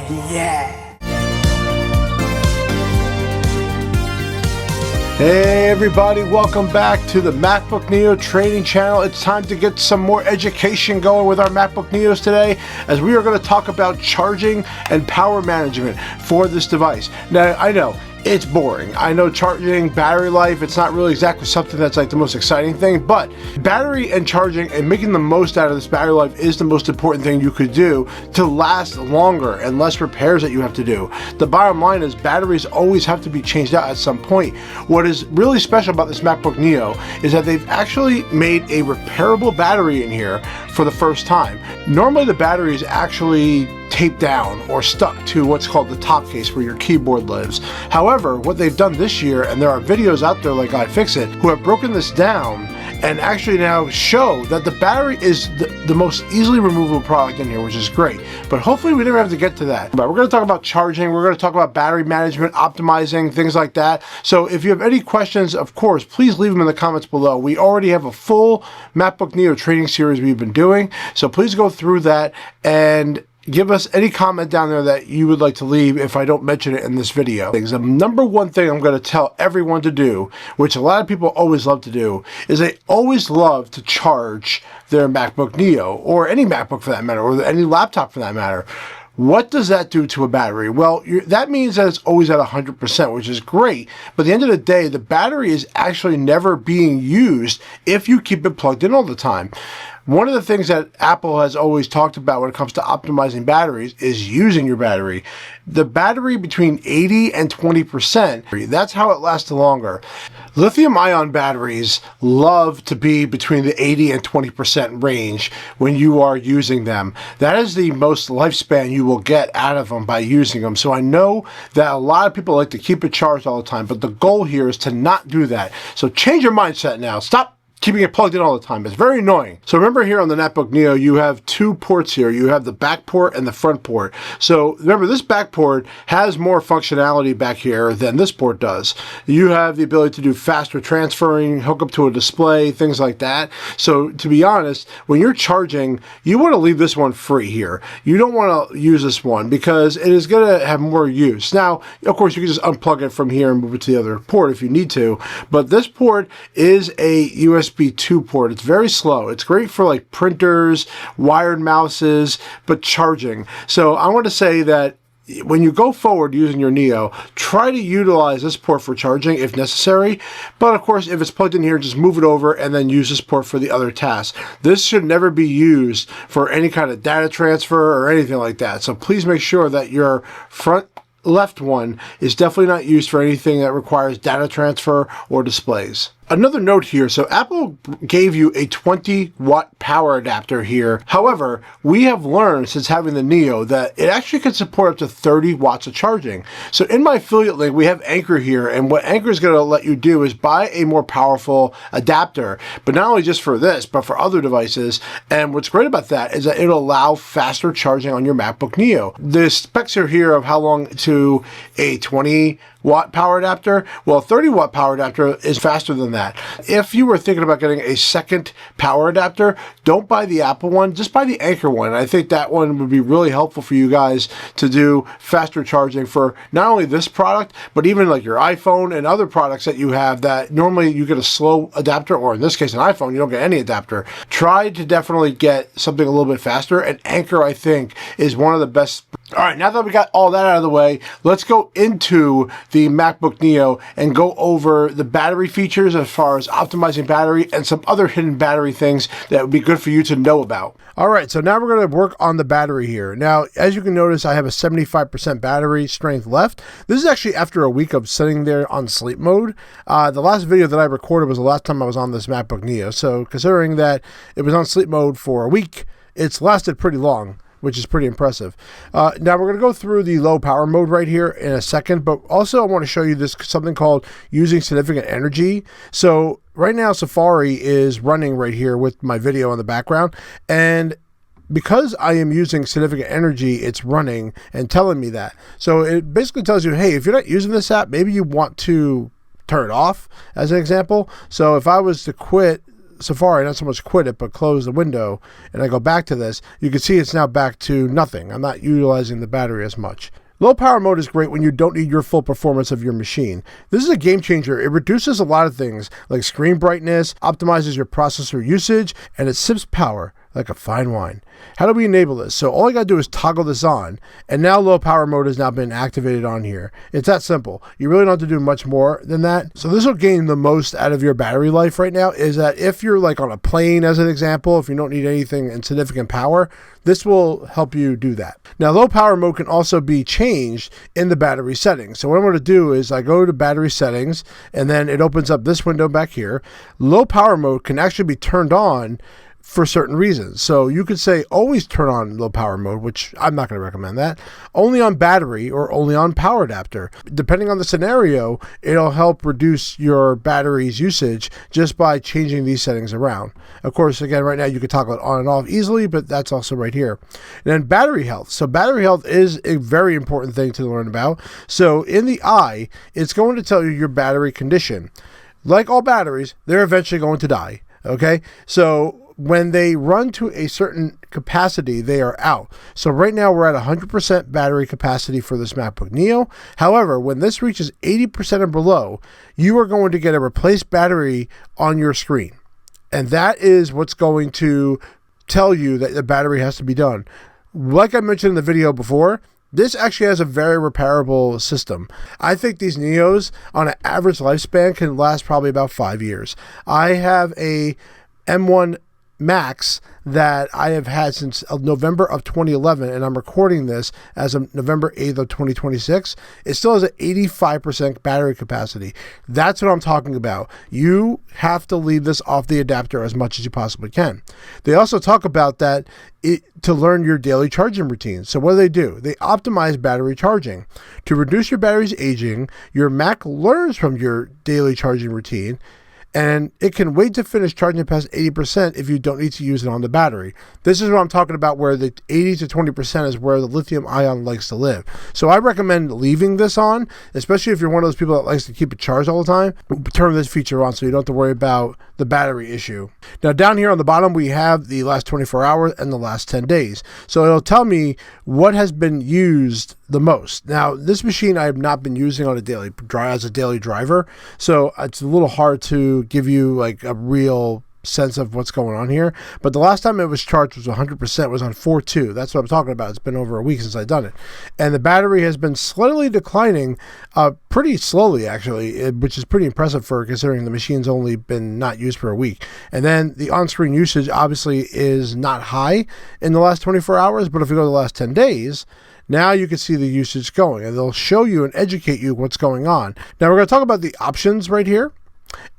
Yeah. Hey everybody, welcome back to the MacBook Neo trading channel. It's time to get some more education going with our MacBook Neos today, as we are going to talk about charging and power management for this device. Now, I know it's boring. I know charging, battery life, it's not really exactly something that's like the most exciting thing, but battery and charging and making the most out of this battery life is the most important thing you could do to last longer and less repairs that you have to do. The bottom line is batteries always have to be changed out at some point. What is really special about this MacBook Neo is that they've actually made a repairable battery in here for the first time. Normally the battery is actually taped down or stuck to what's called the top case where your keyboard lives. However, what they've done this year, and there are videos out there like iFixit who have broken this down and actually now show that the battery is the most easily removable product in here, which is great. But hopefully we never have to get to that. But we're going to talk about charging, we're going to talk about battery management, optimizing, things like that. So if you have any questions, of course, please leave them in the comments below. We already have a full MacBook Neo trading series we've been doing, so please go through that and give us any comment down there that you would like to leave if I don't mention it in this video. The number one thing I'm going to tell everyone to do, which a lot of people always love to do, is they always love to charge their MacBook Neo, or any MacBook for that matter, or any laptop for that matter. What does that do to a battery? Well, that means that it's always at 100%, which is great. But at the end of the day, the battery is actually never being used if you keep it plugged in all the time. One of the things that Apple has always talked about when it comes to optimizing batteries is using your battery. The battery between 80 and 20%, that's how it lasts longer. Lithium-ion batteries love to be between the 80 and 20% range when you are using them. That is the most lifespan you will get out of them by using them. So I know that a lot of people like to keep it charged all the time, but the goal here is to not do that. So change your mindset now. Stop keeping it plugged in all the time. It's very annoying. So remember, here on the MacBook Neo, you have two ports here. You have the back port and the front port. So remember, this back port has more functionality back here than this port does. You have the ability to do faster transferring, hook up to a display, things like that. So to be honest, when you're charging, you want to leave this one free here. You don't want to use this one because it is going to have more use. Now, of course, you can just unplug it from here and move it to the other port if you need to, but this port is a USB 2 port. It's very slow. It's great for like printers, wired mouses, but charging. So I want to say that when you go forward using your Neo, try to utilize this port for charging if necessary. But of course, if it's plugged in here, just move it over and then use this port for the other tasks. This should never be used for any kind of data transfer or anything like that. So please make sure that your front left one is definitely not used for anything that requires data transfer or displays. Another note here, so Apple gave you a 20-watt power adapter here. However, we have learned since having the Neo that it actually can support up to 30 watts of charging. So in my affiliate link, we have Anchor here, and what Anchor is going to let you do is buy a more powerful adapter, but not only just for this, but for other devices. And what's great about that is that it'll allow faster charging on your MacBook Neo. The specs are here of how long to a 20-watt power adapter. Well, a 30-watt power adapter is faster than that. If you were thinking about getting a second power adapter, don't buy the Apple one, just buy the Anchor one. I think that one would be really helpful for you guys to do faster charging for not only this product, but even like your iPhone and other products that you have that normally you get a slow adapter, or in this case an iPhone, you don't get any adapter. Try to definitely get something a little bit faster, and Anchor, I think, is one of the best. All right, now that we got all that out of the way, let's go into the MacBook Neo and go over the battery features as far as optimizing battery and some other hidden battery things that would be good for you to know about. All right, so now we're going to work on the battery here. Now, as you can notice, I have a 75% battery strength left. This is actually after a week of sitting there on sleep mode. The last video that I recorded was the last time I was on this MacBook Neo. So considering that it was on sleep mode for a week, it's lasted pretty long, which is pretty impressive. Now we're going to go through the low power mode right here in a second, but also I want to show you this something called using significant energy. So right now Safari is running right here with my video in the background, and because I am using significant energy, it's running and telling me that. So it basically tells you, hey, if you're not using this app, maybe you want to turn it off, as an example. So if I was to quit Safari, not so much quit it, but close the window, and I go back to this, you can see it's now back to nothing. I'm not utilizing the battery as much. Low power mode is great when you don't need your full performance of your machine. This is a game changer. It reduces a lot of things like screen brightness, optimizes your processor usage, and it sips power like a fine wine. How do we enable this? So all I got to do is toggle this on, and now low power mode has now been activated on here. It's that simple. You really don't have to do much more than that. So this will gain the most out of your battery life right now, is that if you're like on a plane as an example, if you don't need anything in significant power, this will help you do that. Now low power mode can also be changed in the battery settings. So what I'm going to do is I go to battery settings, and then it opens up this window back here. Low power mode can actually be turned on for certain reasons. So you could say always turn on low power mode, which I'm not going to recommend that. Only on battery or only on power adapter. Depending on the scenario, it'll help reduce your battery's usage just by changing these settings around. Of course, again, right now you can toggle it on and off easily, but that's also right here. And then battery health. So battery health is a very important thing to learn about. So in the eye, it's going to tell you your battery condition. Like all batteries, they're eventually going to die. Okay, so when they run to a certain capacity, they are out. So right now we're at 100% battery capacity for this MacBook Neo. However, when this reaches 80% and below, you are going to get a replaced battery on your screen. And that is what's going to tell you that the battery has to be done. Like I mentioned in the video before, this actually has a very repairable system. I think these Neos on an average lifespan can last probably about 5 years. I have a M1 Max that I have had since November of 2011, and I'm recording this as of November 8th of 2026. It still has an 85% battery capacity. That's what I'm talking about. You have to leave this off the adapter as much as you possibly can. They also talk about that to learn your daily charging routine. So what do? They optimize battery charging. To reduce your battery's aging, your Mac learns from your daily charging routine, and it can wait to finish charging past 80% if you don't need to use it on the battery. This is what I'm talking about, where the 80 to 20% is where the lithium ion likes to live. So I recommend leaving this on, especially if you're one of those people that likes to keep it charged all the time. Turn this feature on so you don't have to worry about the battery issue. Now down here on the bottom, we have the last 24 hours and the last 10 days. So it'll tell me what has been used the most. Now this machine I have not been using on a daily driver, so it's a little hard to give you like a real sense of what's going on here. But the last time it was charged was 100%, was on 4/2. That's what I'm talking about. It's been over a week since I've done it. And the battery has been slightly declining, pretty slowly actually, which is pretty impressive for considering the machine's only been not used for a week. And then the on-screen usage obviously is not high in the last 24 hours, but if you go to the last 10 days, now you can see the usage going, and they'll show you and educate you what's going on. Now we're going to talk about the options right here.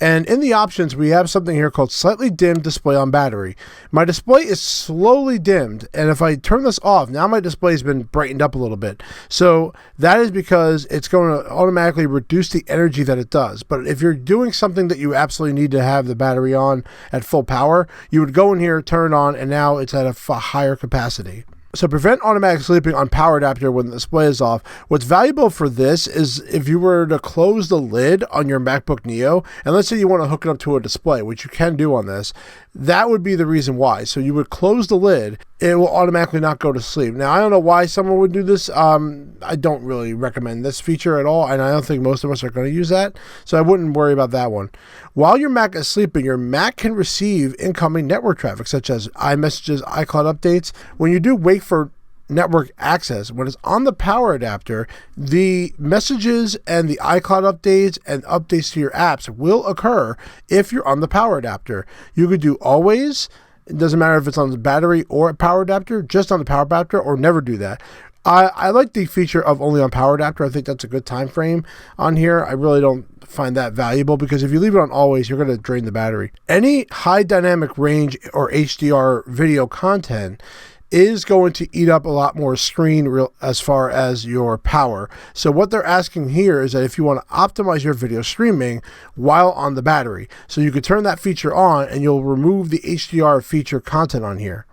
And in the options, we have something here called slightly dimmed display on battery. My display is slowly dimmed, and if I turn this off, now my display has been brightened up a little bit. So that is because it's going to automatically reduce the energy that it does. But if you're doing something that you absolutely need to have the battery on at full power, you would go in here, turn it on, and now it's at a higher capacity. So prevent automatic sleeping on power adapter when the display is off. What's valuable for this is if you were to close the lid on your MacBook Neo, and let's say you want to hook it up to a display, which you can do on this, that would be the reason why. So you would close the lid, it will automatically not go to sleep. Now, I don't know why someone would do this. I don't really recommend this feature at all, and I don't think most of us are going to use that, so I wouldn't worry about that one. While your Mac is sleeping, your Mac can receive incoming network traffic, such as iMessages, iCloud updates. When you do wait for network access, when it's on the power adapter, the messages and the iCloud updates and updates to your apps will occur if you're on the power adapter. You could do always. It doesn't matter if it's on the battery or a power adapter, just on the power adapter, or never do that. I like the feature of only on power adapter. I think that's a good time frame on here. I really don't find that valuable because if you leave it on always, you're going to drain the battery. Any high dynamic range or HDR video content is going to eat up a lot more screen as far as your power. So what they're asking here is that if you want to optimize your video streaming while on the battery, so you could turn that feature on and you'll remove the HDR feature content on here.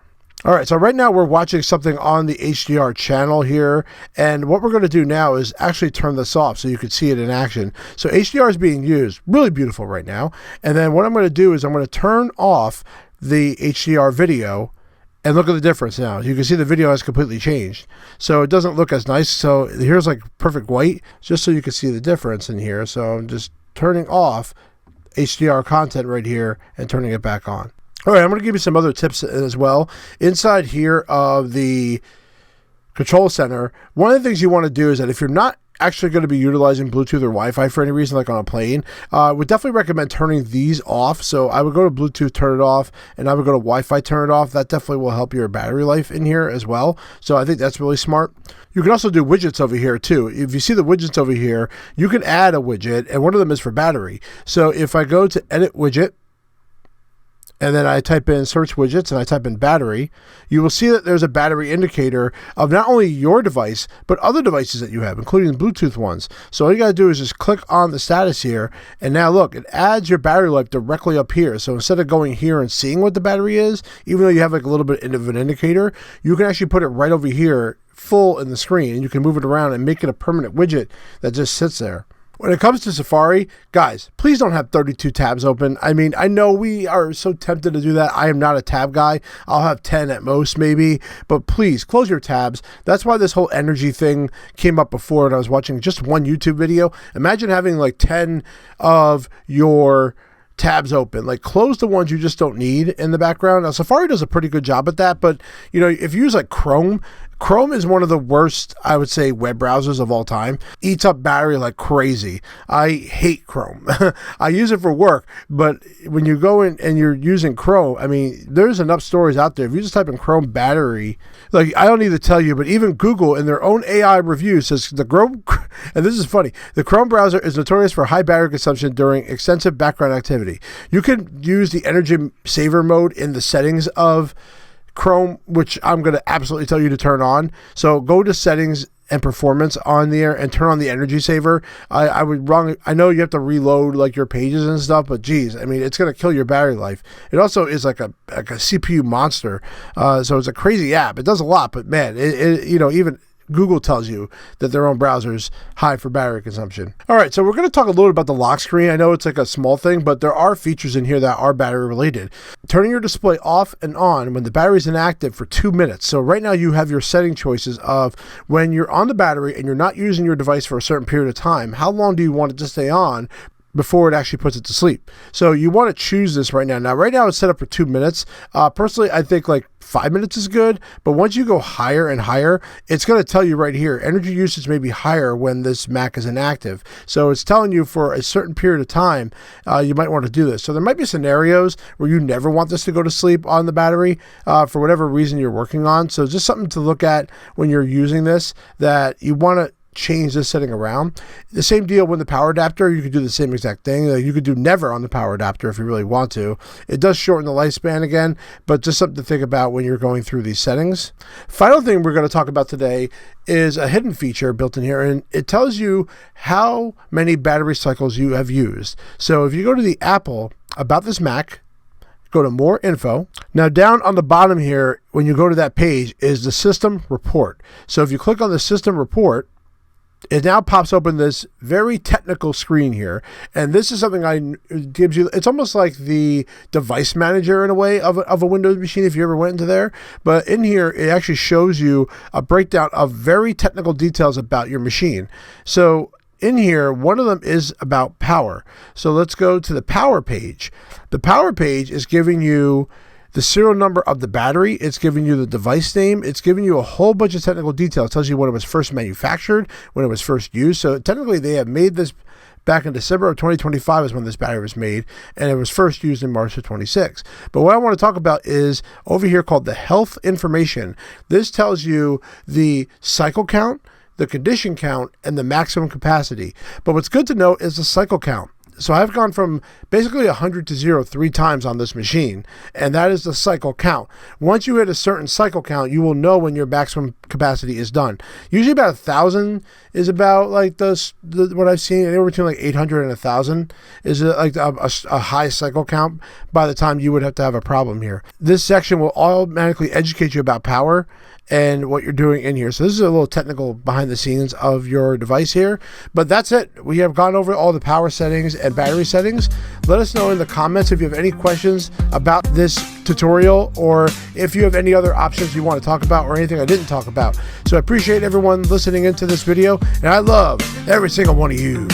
All right, so right now we're watching something on the HDR channel here, and what we're going to do now is actually turn this off so you can see it in action. So HDR is being used, really beautiful right now, and then what I'm going to do is I'm going to turn off the HDR video, and look at the difference now. You can see the video has completely changed. So it doesn't look as nice. So here's like perfect white, just so you can see the difference in here. So I'm just turning off HDR content right here and turning it back on. All right, I'm going to give you some other tips as well. Inside here of the control center, one of the things you want to do is that if you're not actually going to be utilizing Bluetooth or Wi-Fi for any reason, like on a plane, I would definitely recommend turning these off. So I would go to Bluetooth, turn it off, and I would go to Wi-Fi, turn it off. That definitely will help your battery life in here as well. So I think that's really smart. You can also do widgets over here too. If you see the widgets over here, you can add a widget, and one of them is for battery. So if I go to edit widget, and then I type in search widgets and I type in battery, you will see that there's a battery indicator of not only your device, but other devices that you have, including the Bluetooth ones. So all you got to do is just click on the status here. And now look, it adds your battery life directly up here. So instead of going here and seeing what the battery is, even though you have like a little bit of an indicator, you can actually put it right over here full in the screen, and you can move it around and make it a permanent widget that just sits there. When it comes to Safari, guys, please don't have 32 tabs open. I mean, I know we are so tempted to do that. I am not a tab guy. I'll have 10 at most maybe, but please close your tabs. That's why this whole energy thing came up before, and I was watching just one YouTube video. Imagine having like 10 of your tabs open. Like, close the ones you just don't need in the background. Now, Safari does a pretty good job at that, but you know, if you use like Chrome is one of the worst, I would say, web browsers of all time. Eats up battery like crazy. I hate Chrome. I use it for work, but when you go in and you're using Chrome, I mean, there's enough stories out there. If you just type in Chrome battery, like, I don't need to tell you, but even Google in their own AI review says the Chrome, and this is funny, the Chrome browser is notorious for high battery consumption during extensive background activity. You can use the energy saver mode in the settings of Chrome, which I'm going to absolutely tell you to turn on. So go to settings and performance on there and turn on the energy saver. I know you have to reload like your pages and stuff, but geez, I mean, it's going to kill your battery life. It also is like a CPU monster. So it's a crazy app. It does a lot, but man, you know, even Google tells you that their own browser's high for battery consumption. All right, so we're going to talk a little about the lock screen. I know it's like a small thing, but there are features in here that are battery related. Turning your display off and on when the battery is inactive for 2 minutes. So right now you have your setting choices of when you're on the battery and you're not using your device for a certain period of time, how long do you want it to stay on before it actually puts it to sleep. So you want to choose this right now. Now, right now it's set up for 2 minutes. Personally, I think like 5 minutes is good, but once you go higher and higher, it's going to tell you right here, energy usage may be higher when this Mac is inactive. So it's telling you for a certain period of time, you might want to do this. So there might be scenarios where you never want this to go to sleep on the battery for whatever reason you're working on. So just something to look at when you're using this, that you want to change this setting around. The same deal with the power adapter. You could do the same exact thing. You could do never on the power adapter if you really want to. It does shorten the lifespan again, but just something to think about when you're going through these settings. Final thing we're going to talk about today is a hidden feature built in here, and it tells you how many battery cycles you have used. So if you go to the Apple About This Mac, go to More Info. Now down on the bottom here, when you go to that page, is the System Report. So if you click on the System Report, it now pops open this very technical screen here. And this is something gives you, it's almost like the device manager in a way of a Windows machine if you ever went into there. But in here, it actually shows you a breakdown of very technical details about your machine. So in here, one of them is about power. So let's go to the power page. The power page is giving you the serial number of the battery, it's giving you the device name, it's giving you a whole bunch of technical detail. It tells you when it was first manufactured, when it was first used. So technically they have made this back in December of 2025 is when this battery was made, and it was first used in March of 26. But what I want to talk about is over here called the health information. This tells you the cycle count, the condition count, and the maximum capacity. But what's good to note is the cycle count. So I've gone from basically 100 to 0 3 times on this machine, and that is the cycle count. Once you hit a certain cycle count, you will know when your maximum capacity is done. Usually about 1,000 is about like what I've seen. Anywhere between like 800 and 1,000 is like a high cycle count by the time you would have to have a problem here. This section will automatically educate you about power and what you're doing in here. So this is a little technical behind the scenes of your device here, but that's it. We have gone over all the power settings and battery settings. Let us know in the comments if you have any questions about this tutorial, or if you have any other options you want to talk about, or anything I didn't talk about. So I appreciate everyone listening into this video, and I love every single one of you.